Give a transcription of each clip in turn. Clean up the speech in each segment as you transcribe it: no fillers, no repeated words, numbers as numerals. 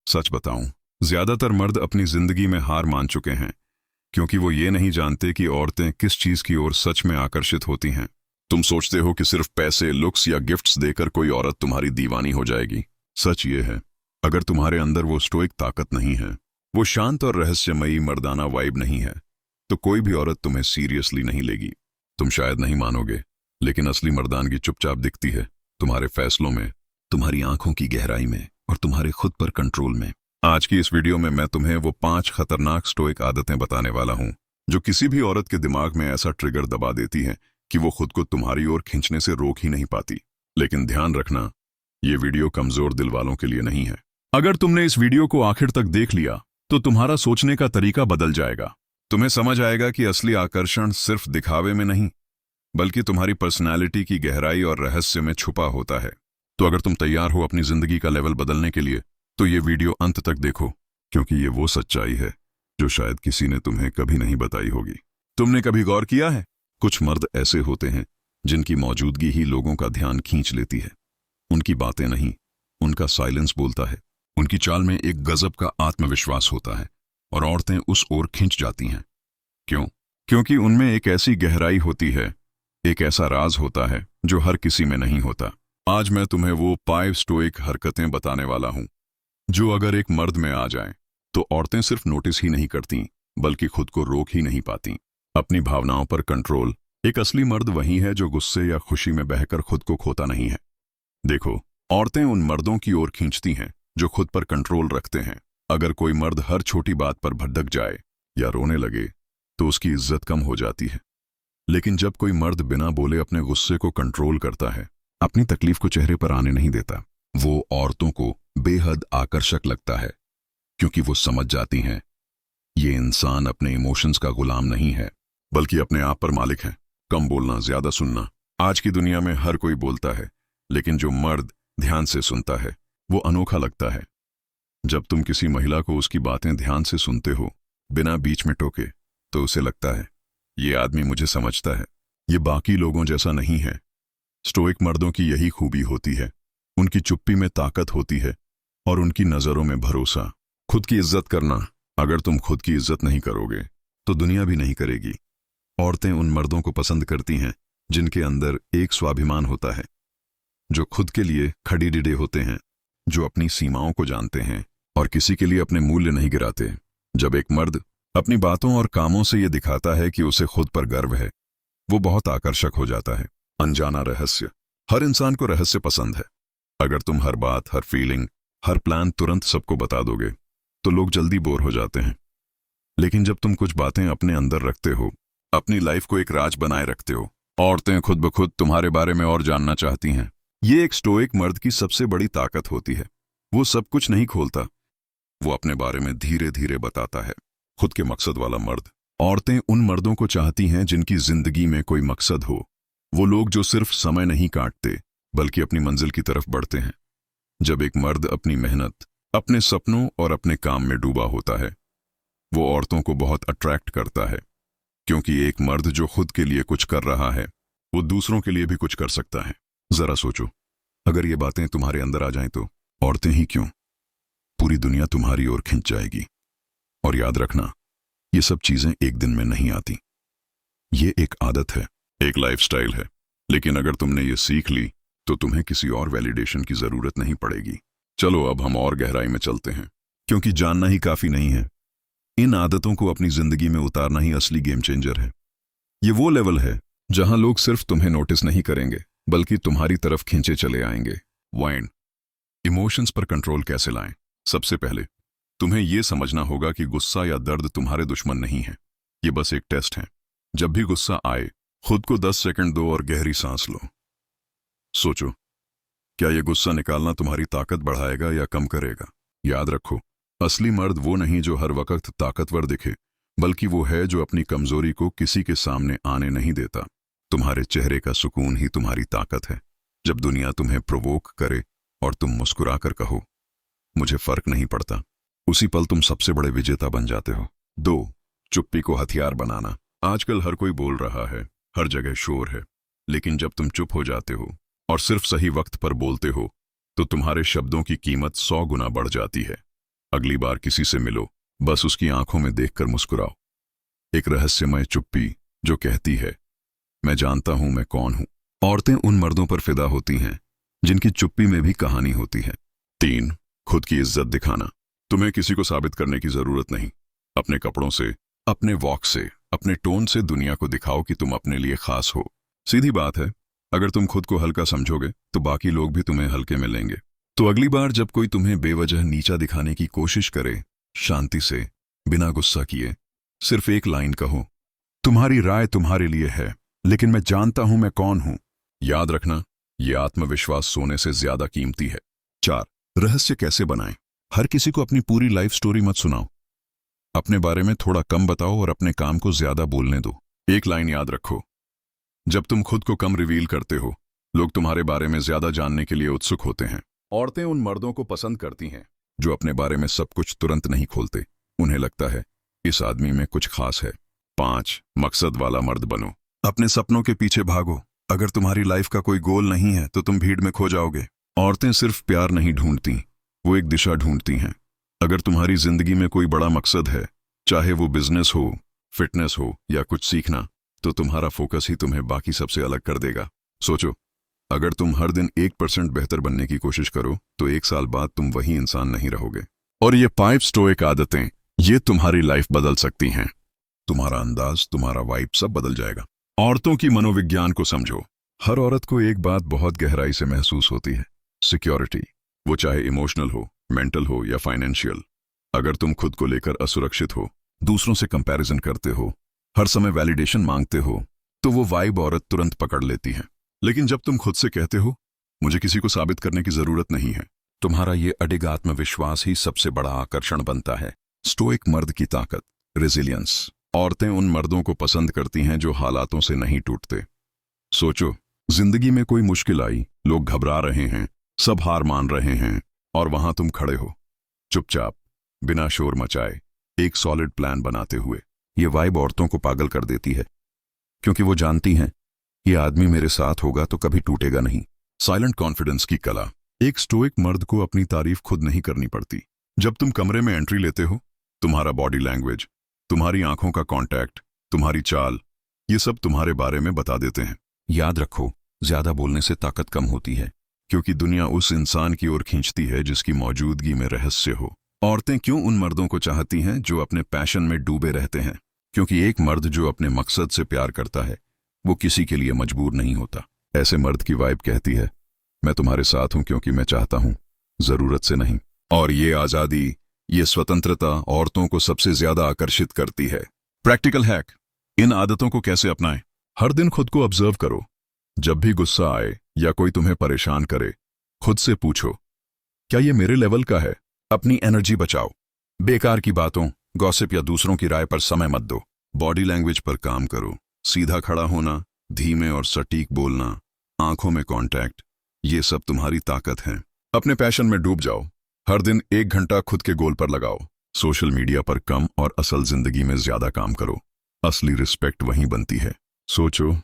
सच बताऊं, ज्यादातर मर्द अपनी जिंदगी में हार मान चुके हैं क्योंकि वो ये नहीं जानते कि औरतें किस चीज की ओर सच में आकर्षित होती हैं। तुम सोचते हो कि सिर्फ पैसे, लुक्स या गिफ्ट्स देकर कोई औरत तुम्हारी दीवानी हो जाएगी। सच ये है, अगर तुम्हारे अंदर वो स्टोइक ताकत नहीं है, वो शांत और रहस्यमयी मर्दाना वाइब नहीं है, तो कोई भी औरत तुम्हें सीरियसली नहीं लेगी। तुम शायद नहीं मानोगे, लेकिन असली मर्दानगी चुपचाप दिखती है, तुम्हारे फैसलों में, तुम्हारी आंखों की गहराई में और तुम्हारे खुद पर कंट्रोल में। आज की इस वीडियो में मैं तुम्हें वो 5 खतरनाक स्टोइक आदतें बताने वाला हूं जो किसी भी औरत के दिमाग में ऐसा ट्रिगर दबा देती हैं कि वो खुद को तुम्हारी ओर खींचने से रोक ही नहीं पाती। लेकिन ध्यान रखना, ये वीडियो कमजोर दिल वालों के लिए नहीं है। अगर तुमने इस वीडियो को आखिर तक देख लिया तो तुम्हारा सोचने का तरीका बदल जाएगा। तुम्हें समझ आएगा कि असली आकर्षण सिर्फ दिखावे में नहीं, बल्कि तुम्हारी पर्सनैलिटी की गहराई और रहस्य में छुपा होता है। तो अगर तुम तैयार हो अपनी जिंदगी का लेवल बदलने के लिए, तो ये वीडियो अंत तक देखो, क्योंकि ये वो सच्चाई है जो शायद किसी ने तुम्हें कभी नहीं बताई होगी। तुमने कभी गौर किया है, कुछ मर्द ऐसे होते हैं जिनकी मौजूदगी ही लोगों का ध्यान खींच लेती है। उनकी बातें नहीं, उनका साइलेंस बोलता है। उनकी चाल में एक गजब का आत्मविश्वास होता है और औरतें उस ओर खिंच जाती हैं। क्यों? क्योंकि उनमें एक ऐसी गहराई होती है, एक ऐसा राज होता है जो हर किसी में नहीं होता। आज मैं तुम्हें वो 5 स्टोइक हरकतें बताने वाला हूं जो अगर एक मर्द में आ जाएं, तो औरतें सिर्फ नोटिस ही नहीं करती, बल्कि खुद को रोक ही नहीं पाती। अपनी भावनाओं पर कंट्रोल। एक असली मर्द वही है जो गुस्से या खुशी में बहकर खुद को खोता नहीं है। देखो, औरतें उन मर्दों की ओर खींचती हैं जो खुद पर कंट्रोल रखते हैं। अगर कोई मर्द हर छोटी बात पर भड़क जाए या रोने लगे तो उसकी इज्जत कम हो जाती है। लेकिन जब कोई मर्द बिना बोले अपने गुस्से को कंट्रोल करता है, अपनी तकलीफ को चेहरे पर आने नहीं देता, वो औरतों को बेहद आकर्षक लगता है, क्योंकि वो समझ जाती हैं ये इंसान अपने इमोशंस का गुलाम नहीं है, बल्कि अपने आप पर मालिक है। कम बोलना, ज्यादा सुनना। आज की दुनिया में हर कोई बोलता है, लेकिन जो मर्द ध्यान से सुनता है वो अनोखा लगता है। जब तुम किसी महिला को उसकी बातें ध्यान से सुनते हो, बिना बीच में टोके, तो उसे लगता है ये आदमी मुझे समझता है, ये बाकी लोगों जैसा नहीं है। स्टोइक मर्दों की यही खूबी होती है, उनकी चुप्पी में ताकत होती है और उनकी नजरों में भरोसा। खुद की इज्जत करना। अगर तुम खुद की इज्जत नहीं करोगे तो दुनिया भी नहीं करेगी। औरतें उन मर्दों को पसंद करती हैं जिनके अंदर एक स्वाभिमान होता है, जो खुद के लिए खड़ी डिडे होते हैं, जो अपनी सीमाओं को जानते हैं और किसी के लिए अपने मूल्य नहीं गिराते। जब एक मर्द अपनी बातों और कामों से यह दिखाता है कि उसे खुद पर गर्व है, वो बहुत आकर्षक हो जाता है। अनजाना रहस्य। हर इंसान को रहस्य पसंद है। अगर तुम हर बात, हर फीलिंग, हर प्लान तुरंत सबको बता दोगे तो लोग जल्दी बोर हो जाते हैं। लेकिन जब तुम कुछ बातें अपने अंदर रखते हो, अपनी लाइफ को एक राज बनाए रखते हो, औरतें खुद ब खुद तुम्हारे बारे में और जानना चाहती हैं। ये एक स्टोइक मर्द की सबसे बड़ी ताकत होती है। वो सब कुछ नहीं खोलता, वो अपने बारे में धीरे धीरे बताता है। खुद के मकसद वाला मर्द। औरतें उन मर्दों को चाहती हैं जिनकी जिंदगी में कोई मकसद हो। वो लोग जो सिर्फ समय नहीं काटते, बल्कि अपनी मंजिल की तरफ बढ़ते हैं। जब एक मर्द अपनी मेहनत, अपने सपनों और अपने काम में डूबा होता है, वो औरतों को बहुत अट्रैक्ट करता है, क्योंकि एक मर्द जो खुद के लिए कुछ कर रहा है, वो दूसरों के लिए भी कुछ कर सकता है। जरा सोचो, अगर ये बातें तुम्हारे अंदर आ जाएं तो औरतें ही क्यों, पूरी दुनिया तुम्हारी ओर खिंच जाएगी। और याद रखना, ये सब चीजें एक दिन में नहीं आती। ये एक आदत है, एक लाइफस्टाइल है। लेकिन अगर तुमने ये सीख ली तो तुम्हें किसी और वैलिडेशन की जरूरत नहीं पड़ेगी। चलो अब हम और गहराई में चलते हैं, क्योंकि जानना ही काफी नहीं है। इन आदतों को अपनी जिंदगी में उतारना ही असली गेम चेंजर है। ये वो लेवल है जहां लोग सिर्फ तुम्हें नोटिस नहीं करेंगे, बल्कि तुम्हारी तरफ खींचे चले आएंगे। वाइन। इमोशंस पर कंट्रोल कैसे लाएं? सबसे पहले तुम्हें यह समझना होगा कि गुस्सा या दर्द तुम्हारे दुश्मन नहीं है, ये बस एक टेस्ट है। जब भी गुस्सा आए, खुद को 10 सेकंड दो और गहरी सांस लो। सोचो, क्या यह गुस्सा निकालना तुम्हारी ताकत बढ़ाएगा या कम करेगा? याद रखो, असली मर्द वो नहीं जो हर वक्त ताकतवर दिखे, बल्कि वो है जो अपनी कमजोरी को किसी के सामने आने नहीं देता। तुम्हारे चेहरे का सुकून ही तुम्हारी ताकत है। जब दुनिया तुम्हें प्रोवोक करे और तुम मुस्कुराकर कहो मुझे फर्क नहीं पड़ता, उसी पल तुम सबसे बड़े विजेता बन जाते हो। 2. चुप्पी को हथियार बनाना। आजकल हर कोई बोल रहा है, हर जगह शोर है, लेकिन जब तुम चुप हो जाते हो और सिर्फ सही वक्त पर बोलते हो, तो तुम्हारे शब्दों की कीमत 100 गुना बढ़ जाती है। अगली बार किसी से मिलो, बस उसकी आंखों में देखकर मुस्कुराओ। एक रहस्यमय चुप्पी जो कहती है, मैं जानता हूं मैं कौन हूं। औरतें उन मर्दों पर फिदा होती हैं जिनकी चुप्पी में भी कहानी होती है। 3. खुद की इज्जत दिखाना। तुम्हें किसी को साबित करने की जरूरत नहीं। अपने कपड़ों से, अपने वॉक से, अपने टोन से दुनिया को दिखाओ कि तुम अपने लिए खास हो। सीधी बात है, अगर तुम खुद को हल्का समझोगे तो बाकी लोग भी तुम्हें हल्के में लेंगे। तो अगली बार जब कोई तुम्हें बेवजह नीचा दिखाने की कोशिश करे, शांति से, बिना गुस्सा किए, सिर्फ एक लाइन कहो, तुम्हारी राय तुम्हारे लिए है, लेकिन मैं जानता हूं मैं कौन हूं। याद रखना, यह आत्मविश्वास सोने से ज्यादा कीमती है। 4. रहस्य कैसे बनाएं। हर किसी को अपनी पूरी लाइफ स्टोरी मत सुनाओ। अपने बारे में थोड़ा कम बताओ और अपने काम को ज्यादा बोलने दो। एक लाइन याद रखो, जब तुम खुद को कम रिवील करते हो, लोग तुम्हारे बारे में ज्यादा जानने के लिए उत्सुक होते हैं। औरतें उन मर्दों को पसंद करती हैं जो अपने बारे में सब कुछ तुरंत नहीं खोलते। उन्हें लगता है इस आदमी में कुछ खास है। 5. मकसद वाला मर्द बनो। अपने सपनों के पीछे भागो। अगर तुम्हारी लाइफ का कोई गोल नहीं है तो तुम भीड़ में खो जाओगे। औरतें सिर्फ प्यार नहीं ढूंढती, वो एक दिशा ढूंढती हैं। अगर तुम्हारी जिंदगी में कोई बड़ा मकसद है, चाहे वो बिजनेस हो, फिटनेस हो या कुछ सीखना, तो तुम्हारा फोकस ही तुम्हें बाकी सबसे अलग कर देगा। सोचो, अगर तुम हर दिन 1% बेहतर बनने की कोशिश करो तो 1 साल बाद तुम वही इंसान नहीं रहोगे। और ये 5 स्टोइक आदतें, ये तुम्हारी लाइफ बदल सकती हैं। तुम्हारा अंदाज, तुम्हारा वाइब सब बदल जाएगा। औरतों की मनोविज्ञान को समझो। हर औरत को एक बात बहुत गहराई से महसूस होती है, सिक्योरिटी। वो चाहे इमोशनल हो, मेंटल हो या फाइनेंशियल। अगर तुम खुद को लेकर असुरक्षित हो, दूसरों से कंपैरिजन करते हो, हर समय वैलिडेशन मांगते हो, तो वो वाइब औरत तुरंत पकड़ लेती है। लेकिन जब तुम खुद से कहते हो, मुझे किसी को साबित करने की जरूरत नहीं है, तुम्हारा ये अडिग आत्मविश्वास ही सबसे बड़ा आकर्षण बनता है। स्टोइक मर्द की ताकत, रेजिलियंस। औरतें उन मर्दों को पसंद करती हैं जो हालातों से नहीं टूटते। सोचो, जिंदगी में कोई मुश्किल आई, लोग घबरा रहे हैं, सब हार मान रहे हैं, और वहां तुम खड़े हो, चुपचाप, बिना शोर मचाए, एक सॉलिड प्लान बनाते हुए। ये वाइब औरतों को पागल कर देती है, क्योंकि वो जानती हैं ये आदमी मेरे साथ होगा तो कभी टूटेगा नहीं। साइलेंट कॉन्फिडेंस की कला। एक स्टोइक मर्द को अपनी तारीफ खुद नहीं करनी पड़ती। जब तुम कमरे में एंट्री लेते हो, तुम्हारा बॉडी लैंग्वेज, तुम्हारी आंखों का कांटेक्ट, तुम्हारी चाल, ये सब तुम्हारे बारे में बता देते हैं। याद रखो, ज्यादा बोलने से ताकत कम होती है, क्योंकि दुनिया उस इंसान की ओर खींचती है जिसकी मौजूदगी में रहस्य हो। औरतें क्यों उन मर्दों को चाहती हैं जो अपने पैशन में डूबे रहते हैं? क्योंकि एक मर्द जो अपने मकसद से प्यार करता है, वो किसी के लिए मजबूर नहीं होता। ऐसे मर्द की वाइब कहती है, मैं तुम्हारे साथ हूं क्योंकि मैं चाहता हूं, जरूरत से नहीं। और ये आजादी, ये स्वतंत्रता औरतों को सबसे ज्यादा आकर्षित करती है। Practical hack. इन आदतों को कैसे अपनाएं? हर दिन खुद को ऑब्जर्व करो। जब भी गुस्सा आए या कोई तुम्हें परेशान करे, खुद से पूछो, क्या ये मेरे लेवल का है? अपनी एनर्जी बचाओ। बेकार की बातों, गॉसिप या दूसरों की राय पर समय मत दो। बॉडी लैंग्वेज पर काम करो। सीधा खड़ा होना, धीमे और सटीक बोलना, आंखों में कांटेक्ट, ये सब तुम्हारी ताकत है। अपने पैशन में डूब जाओ। हर दिन 1 घंटा खुद के गोल पर लगाओ। सोशल मीडिया पर कम और असल जिंदगी में ज्यादा काम करो। असली रिस्पेक्ट वहीं बनती है। सोचो,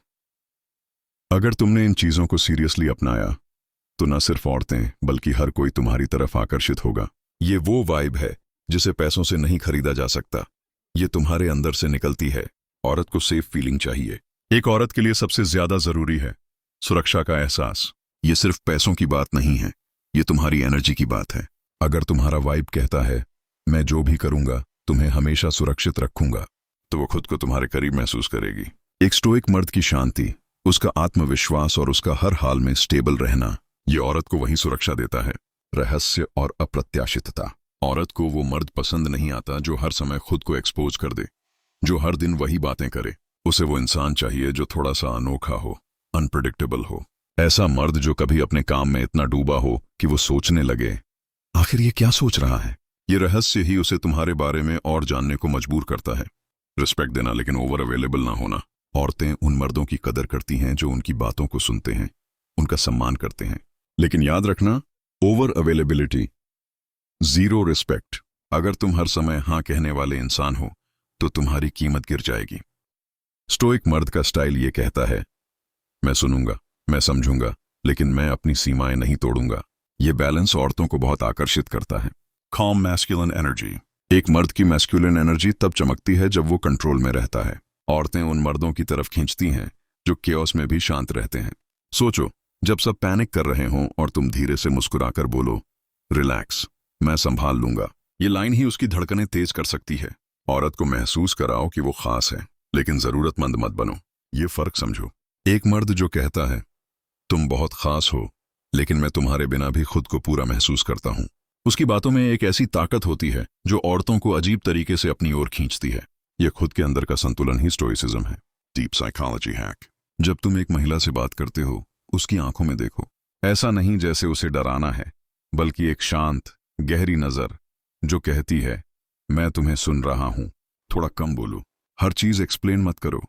अगर तुमने इन चीजों को सीरियसली अपनाया तो न सिर्फ औरतें बल्कि हर कोई तुम्हारी तरफ आकर्षित होगा। ये वो वाइब है जिसे पैसों से नहीं खरीदा जा सकता। ये तुम्हारे अंदर से निकलती है। औरत को सेफ फीलिंग चाहिए। एक औरत के लिए सबसे ज्यादा जरूरी है सुरक्षा का एहसास। ये सिर्फ पैसों की बात नहीं है, ये तुम्हारी एनर्जी की बात है। अगर तुम्हारा वाइब कहता है, मैं जो भी करूंगा तुम्हें हमेशा सुरक्षित रखूंगा, तो वो खुद को तुम्हारे करीब महसूस करेगी। एक स्टोइक मर्द की शांति, उसका आत्मविश्वास और उसका हर हाल में स्टेबल रहना, ये औरत को वही सुरक्षा देता है। रहस्य और अप्रत्याशितता। औरत को वो मर्द पसंद नहीं आता जो हर समय खुद को एक्सपोज कर दे, जो हर दिन वही बातें करे। उसे वो इंसान चाहिए जो थोड़ा सा अनोखा हो, अनप्रेडिक्टेबल हो। ऐसा मर्द जो कभी अपने काम में इतना डूबा हो कि वो सोचने लगे, आखिर ये क्या सोच रहा है। ये रहस्य ही उसे तुम्हारे बारे में और जानने को मजबूर करता है। रिस्पेक्ट देना, लेकिन ओवर अवेलेबल ना होना। औरतें उन मर्दों की कदर करती हैं जो उनकी बातों को सुनते हैं, उनका सम्मान करते हैं। लेकिन याद रखना, ओवर अवेलेबिलिटी, जीरो रिस्पेक्ट। अगर तुम हर समय हाँ कहने वाले इंसान हो तो तुम्हारी कीमत गिर जाएगी। स्टोइक मर्द का स्टाइल ये कहता है, मैं सुनूंगा, मैं समझूंगा, लेकिन मैं अपनी सीमाएं नहीं तोड़ूंगा। ये बैलेंस औरतों को बहुत आकर्षित करता है। calm masculine energy। एक मर्द की मैस्कुलिन एनर्जी तब चमकती है जब वो कंट्रोल में रहता है। औरतें उन मर्दों की तरफ खींचती हैं जो केओस में भी शांत रहते हैं। सोचो, जब सब पैनिक कर रहे हों और तुम धीरे से मुस्कुराकर बोलो, रिलैक्स, मैं संभाल लूंगा। ये लाइन ही उसकी धड़कनें तेज कर सकती है। औरत को महसूस कराओ कि वो खास है, लेकिन जरूरतमंद मत बनो। ये फर्क समझो। एक मर्द जो कहता है, तुम बहुत खास हो, लेकिन मैं तुम्हारे बिना भी खुद को पूरा महसूस करता हूं, उसकी बातों में एक ऐसी ताकत होती है जो औरतों को अजीब तरीके से अपनी ओर खींचती है। यह खुद के अंदर का संतुलन ही स्टोइसिज्म है। Deep psychology hack. जब तुम एक महिला से बात करते हो, उसकी आंखों में देखो। ऐसा नहीं जैसे उसे डराना है, बल्कि एक शांत, गहरी नजर जो कहती है, मैं तुम्हें सुन रहा हूं, थोड़ा कम बोलो। हर चीज एक्सप्लेन मत करो।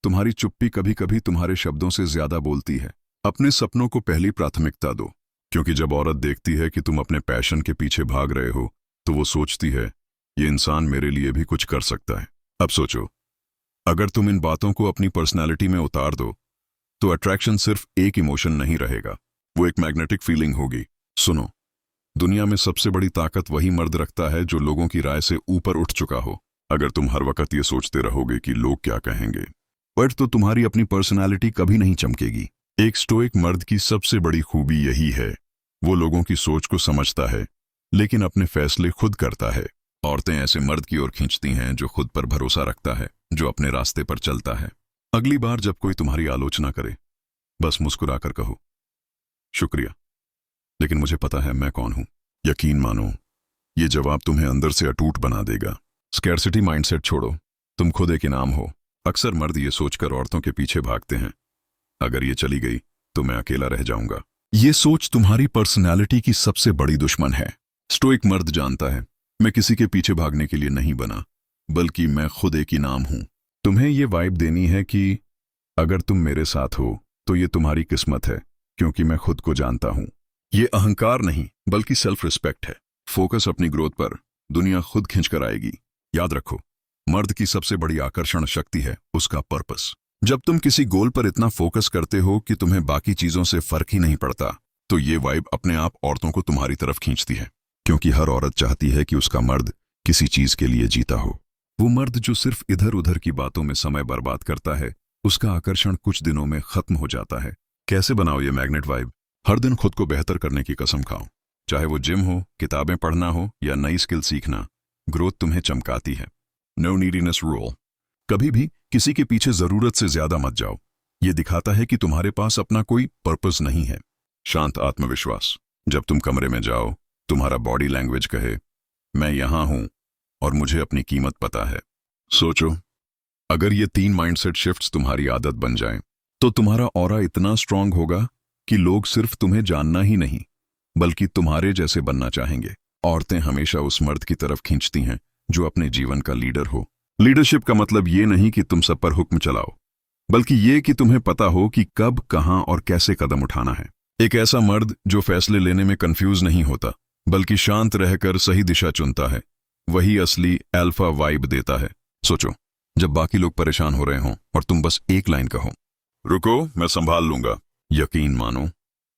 तुम्हारी चुप्पी कभी कभी तुम्हारे शब्दों से ज्यादा बोलती है। अपने सपनों को पहली प्राथमिकता दो, क्योंकि जब औरत देखती है कि तुम अपने पैशन के पीछे भाग रहे हो, तो वो सोचती है, ये इंसान मेरे लिए भी कुछ कर सकता है। अब सोचो, अगर तुम इन बातों को अपनी पर्सनैलिटी में उतार दो, तो अट्रैक्शन सिर्फ एक इमोशन नहीं रहेगा, वो एक मैग्नेटिक फीलिंग होगी। सुनो, दुनिया में सबसे बड़ी ताकत वही मर्द रखता है जो लोगों की राय से ऊपर उठ चुका हो। अगर तुम हर वक्त ये सोचते रहोगे कि लोग क्या कहेंगे, पर तो तुम्हारी अपनी पर्सनैलिटी कभी नहीं चमकेगी। एक स्टोइक मर्द की सबसे बड़ी खूबी यही है, वो लोगों की सोच को समझता है, लेकिन अपने फैसले खुद करता है। औरतें ऐसे मर्द की ओर खींचती हैं जो खुद पर भरोसा रखता है, जो अपने रास्ते पर चलता है। अगली बार जब कोई तुम्हारी आलोचना करे, बस मुस्कुराकर कहो, शुक्रिया, लेकिन मुझे पता है मैं कौन हूं। यकीन मानो, ये जवाब तुम्हें अंदर से अटूट बना देगा। स्कैर्सिटी माइंडसेट छोड़ो, तुम खुद एक इनाम हो। अक्सर मर्द ये सोचकर औरतों के पीछे भागते हैं, अगर ये चली गई तो मैं अकेला रह जाऊंगा। ये सोच तुम्हारी पर्सनैलिटी की सबसे बड़ी दुश्मन है। स्टोइक मर्द जानता है, मैं किसी के पीछे भागने के लिए नहीं बना, बल्कि मैं खुद एक इनाम हूं। तुम्हें ये वाइब देनी है कि अगर तुम मेरे साथ हो तो ये तुम्हारी किस्मत है, क्योंकि मैं खुद को जानता हूं। ये अहंकार नहीं, बल्कि सेल्फ रिस्पेक्ट है। फोकस अपनी ग्रोथ पर, दुनिया खुद खींचकर आएगी। याद रखो, मर्द की सबसे बड़ी आकर्षण शक्ति है उसका पर्पस। जब तुम किसी गोल पर इतना फोकस करते हो कि तुम्हें बाकी चीजों से फर्क ही नहीं पड़ता, तो ये वाइब अपने आप औरतों को तुम्हारी तरफ खींचती है, क्योंकि हर औरत चाहती है कि उसका मर्द किसी चीज के लिए जीता हो। वो मर्द जो सिर्फ इधर उधर की बातों में समय बर्बाद करता है, उसका आकर्षण कुछ दिनों में खत्म हो जाता है। कैसे बनाओ ये मैग्नेट वाइब? हर दिन खुद को बेहतर करने की कसम खाओ। चाहे वो जिम हो, किताबें पढ़ना हो या नई स्किल सीखना, ग्रोथ तुम्हें चमकाती है। No neediness rule. कभी भी किसी के पीछे जरूरत से ज्यादा मत जाओ। ये दिखाता है कि तुम्हारे पास अपना कोई पर्पस नहीं है। शांत आत्मविश्वास। जब तुम कमरे में जाओ, तुम्हारा बॉडी लैंग्वेज कहे, मैं यहां हूं और मुझे अपनी कीमत पता है। सोचो, अगर ये 3 माइंडसेट शिफ्ट्स तुम्हारी आदत बन जाएं, तो तुम्हारा ऑरा इतना स्ट्रांग होगा कि लोग सिर्फ तुम्हें जानना ही नहीं, बल्कि तुम्हारे जैसे बनना चाहेंगे। औरतें हमेशा उस मर्द की तरफ खींचती हैं जो अपने जीवन का लीडर हो। लीडरशिप का मतलब ये नहीं कि तुम सब पर हुक्म चलाओ, बल्कि ये कि तुम्हें पता हो कि कब, कहां और कैसे कदम उठाना है। एक ऐसा मर्द जो फैसले लेने में कंफ्यूज नहीं होता, बल्कि शांत रहकर सही दिशा चुनता है, वही असली अल्फा वाइब देता है। सोचो, जब बाकी लोग परेशान हो रहे हों और तुम बस एक लाइन कहो, रुको, मैं संभाल लूंगा। यकीन मानो,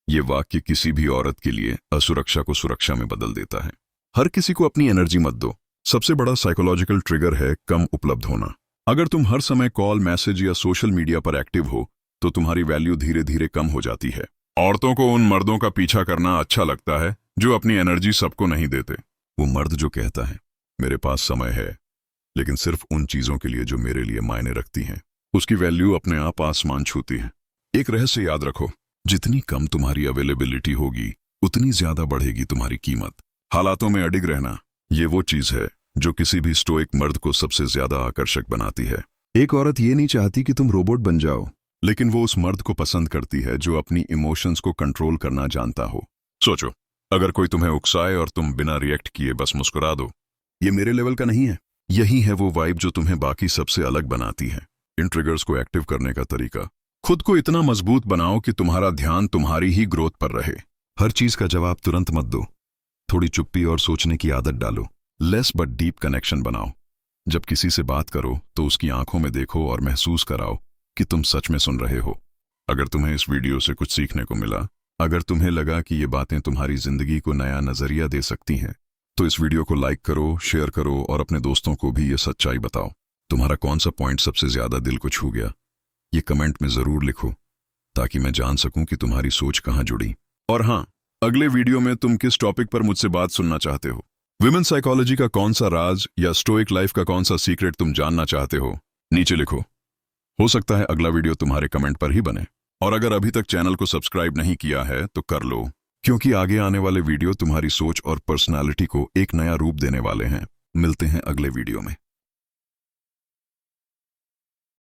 ये वाक्य किसी भी औरत के लिए असुरक्षा को सुरक्षा में बदल देता है। हर किसी को अपनी एनर्जी मत दो। सबसे बड़ा साइकोलॉजिकल ट्रिगर है कम उपलब्ध होना। अगर तुम हर समय कॉल, मैसेज या सोशल मीडिया पर एक्टिव हो, तो तुम्हारी वैल्यू धीरे धीरे कम हो जाती है। औरतों को उन मर्दों का पीछा करना अच्छा लगता है जो अपनी एनर्जी सबको नहीं देते। वो मर्द जो कहता है, मेरे पास समय है, लेकिन सिर्फ उन चीजों के लिए जो मेरे लिए मायने रखती हैं, उसकी वैल्यू अपने आप आसमान छूती है। एक रहस्य याद रखो, जितनी कम तुम्हारी अवेलेबिलिटी होगी, उतनी ज्यादा बढ़ेगी तुम्हारी कीमत। हालातों में अडिग रहना, ये वो चीज है जो किसी भी स्टोइक मर्द को सबसे ज्यादा आकर्षक बनाती है। एक औरत ये नहीं चाहती कि तुम रोबोट बन जाओ, लेकिन वो उस मर्द को पसंद करती है जो अपनी इमोशंस को कंट्रोल करना जानता हो। सोचो, अगर कोई तुम्हें उकसाए और तुम बिना रिएक्ट किए बस मुस्कुरा दो, ये मेरे लेवल का नहीं है। यही है वो वाइब जो तुम्हें बाकी सबसे अलग बनाती है। इन ट्रिगर्स को एक्टिव करने का तरीका, खुद को इतना मजबूत बनाओ कि तुम्हारा ध्यान तुम्हारी ही ग्रोथ पर रहे। हर चीज का जवाब तुरंत मत दो, थोड़ी चुप्पी और सोचने की आदत डालो। लेस बट डीप कनेक्शन बनाओ। जब किसी से बात करो तो उसकी आंखों में देखो और महसूस कराओ कि तुम सच में सुन रहे हो। अगर तुम्हें इस वीडियो से कुछ सीखने को मिला, अगर तुम्हें लगा कि ये बातें तुम्हारी जिंदगी को नया नजरिया दे सकती हैं, तो इस वीडियो को लाइक करो, शेयर करो और अपने दोस्तों को भी ये सच्चाई बताओ। तुम्हारा कौन सा पॉइंट सबसे ज्यादा दिल को छू गया, ये कमेंट में जरूर लिखो, ताकि मैं जान सकूं कि तुम्हारी सोच कहां जुड़ी। और हाँ, अगले वीडियो में तुम किस टॉपिक पर मुझसे बात सुनना चाहते हो, विमेन साइकोलॉजी का कौन सा राज या स्टोइक लाइफ का कौन सा सीक्रेट तुम जानना चाहते हो, नीचे लिखो। हो सकता है अगला वीडियो तुम्हारे कमेंट पर ही बने। और अगर अभी तक चैनल को सब्सक्राइब नहीं किया है तो कर लो, क्योंकि आगे आने वाले वीडियो तुम्हारी सोच और पर्सनालिटी को एक नया रूप देने वाले हैं। मिलते हैं अगले वीडियो में।